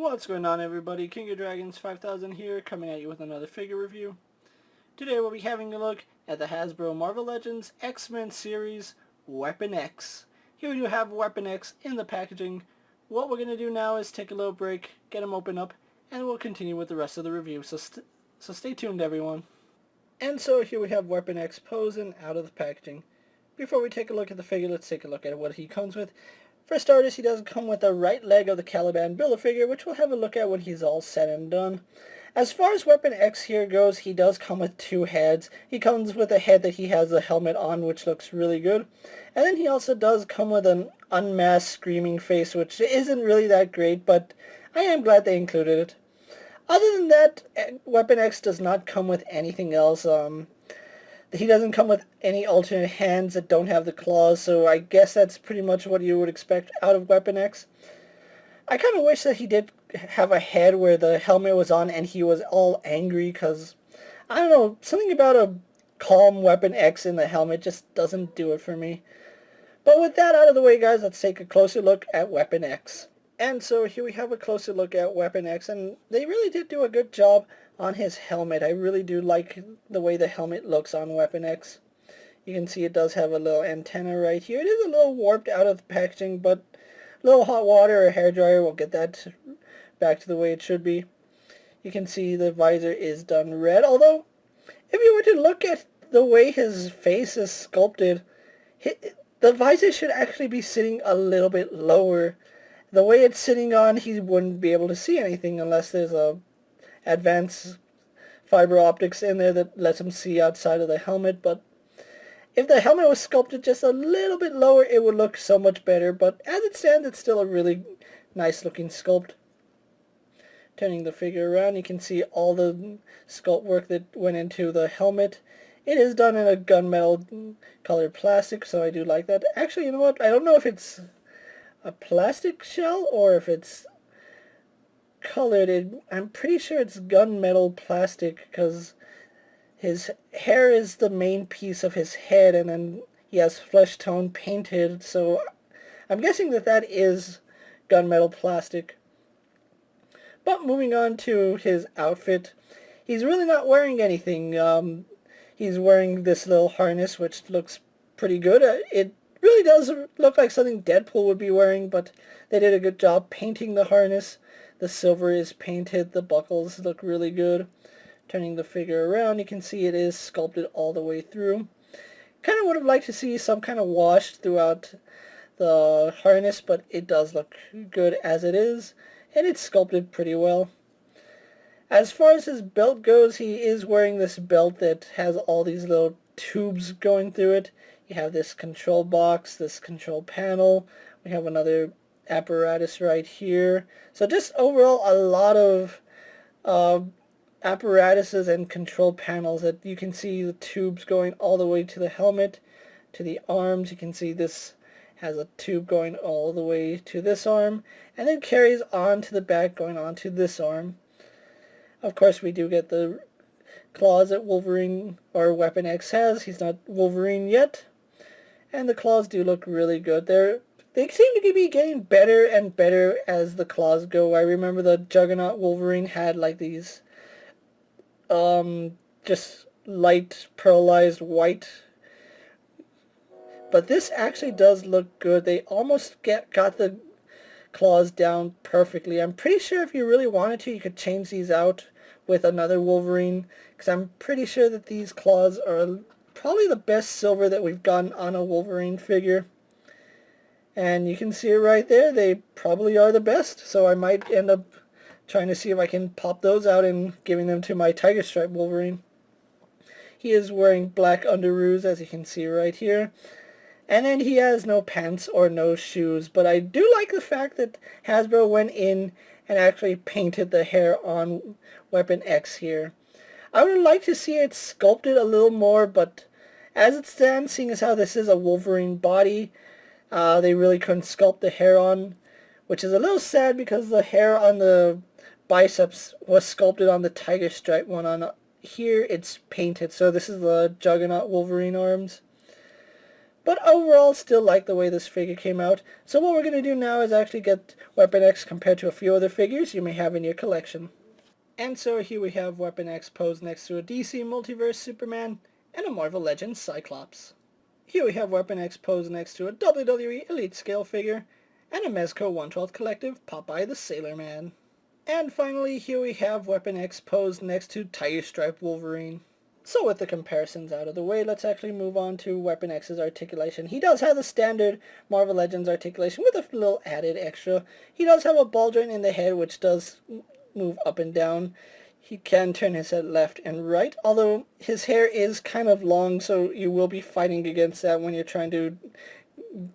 What's going on, everybody? KingofDragons 5000 here, coming at you with another figure review. Today we'll be having a look at the Hasbro Marvel Legends X-Men series Weapon X. Here we do have Weapon X in the packaging. What we're going to do now is take a little break, get them open up, and we'll continue with the rest of the review. So stay tuned, everyone. And so here we have Weapon X posing out of the packaging. Before we take a look at the figure, let's take a look at what he comes with. For starters, he does come with the right leg of the Caliban Build-A-Figure, which we'll have a look at when he's all said and done. As far as Weapon X here goes, he does come with two heads. He comes with a head that he has the helmet on, which looks really good. And then he also does come with an unmasked screaming face, which isn't really that great, but I am glad they included it. Other than that, Weapon X does not come with anything else. He doesn't come with any alternate hands that don't have the claws, so I guess that's pretty much what you would expect out of Weapon X. I kind of wish that he did have a head where the helmet was on and he was all angry, because, I don't know, something about a calm Weapon X in the helmet just doesn't do it for me. But with that out of the way, guys, let's take a closer look at Weapon X. And so here we have a closer look at Weapon X, and they really did do a good job on his helmet. I really do like the way the helmet looks on Weapon X. You can see it does have a little antenna right here. It is a little warped out of the packaging, but a little hot water or hairdryer will get that back to the way it should be. You can see the visor is done red, although if you were to look at the way his face is sculpted, the visor should actually be sitting a little bit lower. The way it's sitting on, he wouldn't be able to see anything unless there's a advanced fiber optics in there that lets him see outside of the helmet. But if the helmet was sculpted just a little bit lower, it would look so much better. But as it stands, it's still a really nice looking sculpt. Turning the figure around, you can see all the sculpt work that went into the helmet. It is done in a gunmetal colored plastic, so I do like that. Actually, you know what? I don't know if it's a plastic shell or if it's colored. I'm pretty sure it's gunmetal plastic, because his hair is the main piece of his head, and then he has flesh tone painted, so I'm guessing that that is gunmetal plastic. But moving on to his outfit, he's really not wearing anything. He's wearing this little harness, which looks pretty good. It really does look like something Deadpool would be wearing, but they did a good job painting the harness. The silver is painted, the buckles look really good. Turning the figure around, you can see it is sculpted all the way through. Kind of would have liked to see some kind of wash throughout the harness, but it does look good as it is, and it's sculpted pretty well. As far as his belt goes, he is wearing this belt that has all these little tubes going through it. You have this control box, this control panel. We have another apparatus right here. So just overall a lot of apparatuses and control panels that you can see the tubes going all the way to the helmet, to the arms. You can see this has a tube going all the way to this arm, and then carries on to the back going on to this arm. Of course, we do get the claws that Wolverine or Weapon X has. He's not Wolverine yet. And the claws do look really good. They seem to be getting better and better as the claws go. I remember the Juggernaut Wolverine had like these just light pearlized white. But this actually does look good. They almost got the claws down perfectly. I'm pretty sure if you really wanted to, you could change these out with another Wolverine, because I'm pretty sure that these claws are probably the best silver that we've gotten on a Wolverine figure. And you can see it right there. They probably are the best, so I might end up trying to see if I can pop those out and giving them to my Tiger Stripe Wolverine. He is wearing black underoos, as you can see right here. And then he has no pants or no shoes, but I do like the fact that Hasbro went in and actually painted the hair on Weapon X here. I would like to see it sculpted a little more, but as it stands, seeing as how this is a Wolverine body, they really couldn't sculpt the hair on, which is a little sad because the hair on the biceps was sculpted on the Tiger Stripe one. On here, it's painted, so this is the Juggernaut Wolverine arms. But overall, still like the way this figure came out. So what we're going to do now is actually get Weapon X compared to a few other figures you may have in your collection. And so here we have Weapon X posed next to a DC Multiverse Superman and a Marvel Legends Cyclops. Here we have Weapon X posed next to a WWE Elite Scale figure and a Mezco 1/12 Collective Popeye the Sailor Man. And finally, here we have Weapon X posed next to Tiger Stripe Wolverine. So with the comparisons out of the way, let's actually move on to Weapon X's articulation. He does have the standard Marvel Legends articulation with a little added extra. He does have a ball joint in the head which does move up and down. He can turn his head left and right, although his hair is kind of long, so you will be fighting against that when you're trying to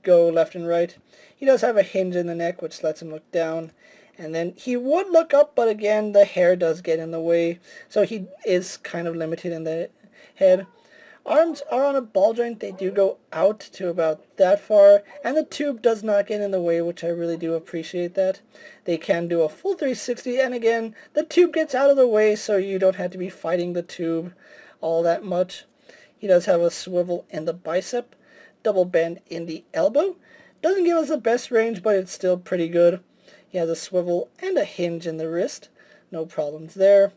go left and right. He does have a hinge in the neck which lets him look down. And then he would look up, but again, the hair does get in the way, so he is kind of limited in the head. Arms are on a ball joint. They do go out to about that far, and the tube does not get in the way, which I really do appreciate that. They can do a full 360, and again, the tube gets out of the way, so you don't have to be fighting the tube all that much. He does have a swivel in the bicep, double bend in the elbow. Doesn't give us the best range, but it's still pretty good. He has a swivel and a hinge in the wrist. No problems there.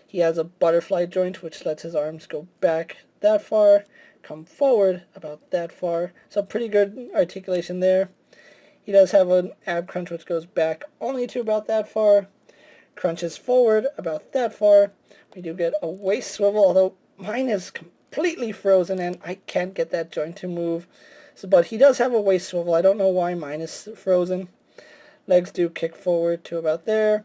He has a butterfly joint which lets his arms go back that far, come forward about that far. So pretty good articulation there. He does have an ab crunch which goes back only to about that far. Crunches forward about that far. We do get a waist swivel, although mine is completely frozen and I can't get that joint to move. So, but he does have a waist swivel. I don't know why mine is frozen. Legs do kick forward to about there.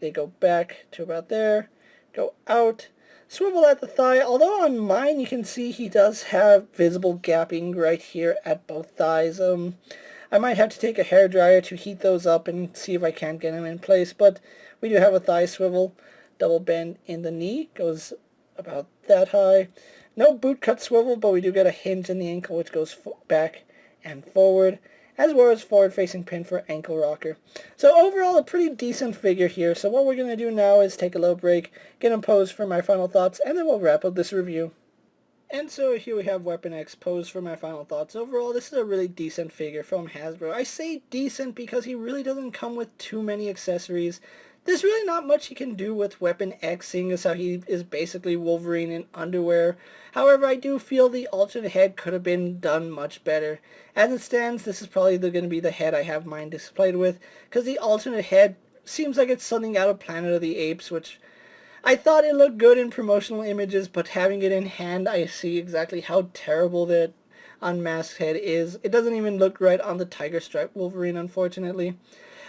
They go back to about there. Go out. Swivel at the thigh. Although on mine you can see he does have visible gapping right here at both thighs. I might have to take a hairdryer to heat those up and see if I can't get them in place. But we do have a thigh swivel. Double bend in the knee. Goes about that high. No boot cut swivel, but we do get a hinge in the ankle which goes back and forward, as well as forward-facing pin for ankle rocker. So overall, a pretty decent figure here. So what we're going to do now is take a little break, get him posed for my final thoughts, and then we'll wrap up this review. And so here we have Weapon X posed for my final thoughts. Overall, this is a really decent figure from Hasbro. I say decent because he really doesn't come with too many accessories. There's really not much he can do with Weapon X, seeing as how he is basically Wolverine in underwear. However, I do feel the alternate head could have been done much better. As it stands, this is probably going to be the head I have mine displayed with, because the alternate head seems like it's something out of Planet of the Apes, which I thought it looked good in promotional images, but having it in hand, I see exactly how terrible that unmasked head is. It doesn't even look right on the Tiger Stripe Wolverine, unfortunately.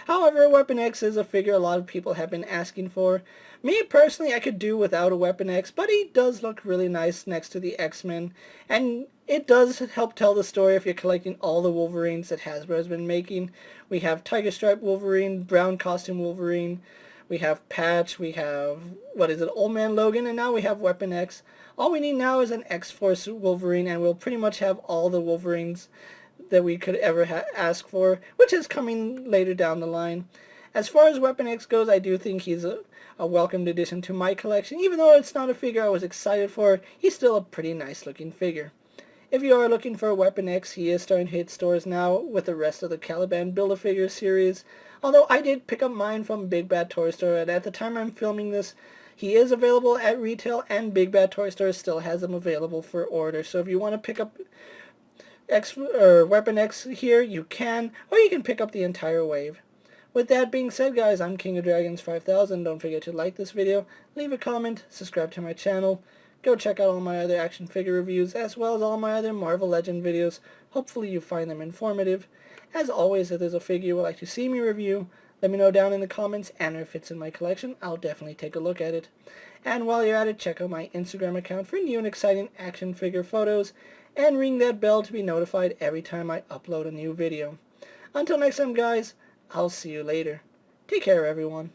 However, Weapon X is a figure a lot of people have been asking for. Me personally, I could do without a Weapon X, but he does look really nice next to the X-Men, and it does help tell the story if you're collecting all the Wolverines that Hasbro has been making. We have Tiger Stripe Wolverine, Brown Costume Wolverine, we have Patch, we have, Old Man Logan, and now we have Weapon X. All we need now is an X-Force Wolverine, and we'll pretty much have all the Wolverines that we could ever ask for, which is coming later down the line. As far as Weapon X goes, I do think he's a welcomed addition to my collection. Even though it's not a figure I was excited for, he's still a pretty nice looking figure. If you are looking for a Weapon X, he is starting to hit stores now with the rest of the Caliban Build-A-Figure series. Although I did pick up mine from Big Bad Toy Store, and at the time I'm filming this, he is available at retail, and Big Bad Toy Store still has them available for order. So if you want to pick up Weapon X here, you can, or you can pick up the entire wave. With that being said, guys, I'm KingofDragons 5000. Don't forget to like this video, leave a comment, subscribe to my channel, go check out all my other action figure reviews, as well as all my other Marvel Legend videos. Hopefully you find them informative. As always, if there's a figure you would like to see me review, let me know down in the comments, and if it's in my collection, I'll definitely take a look at it. And while you're at it, check out my Instagram account for new and exciting action figure photos, and ring that bell to be notified every time I upload a new video. Until next time, guys, I'll see you later. Take care, everyone.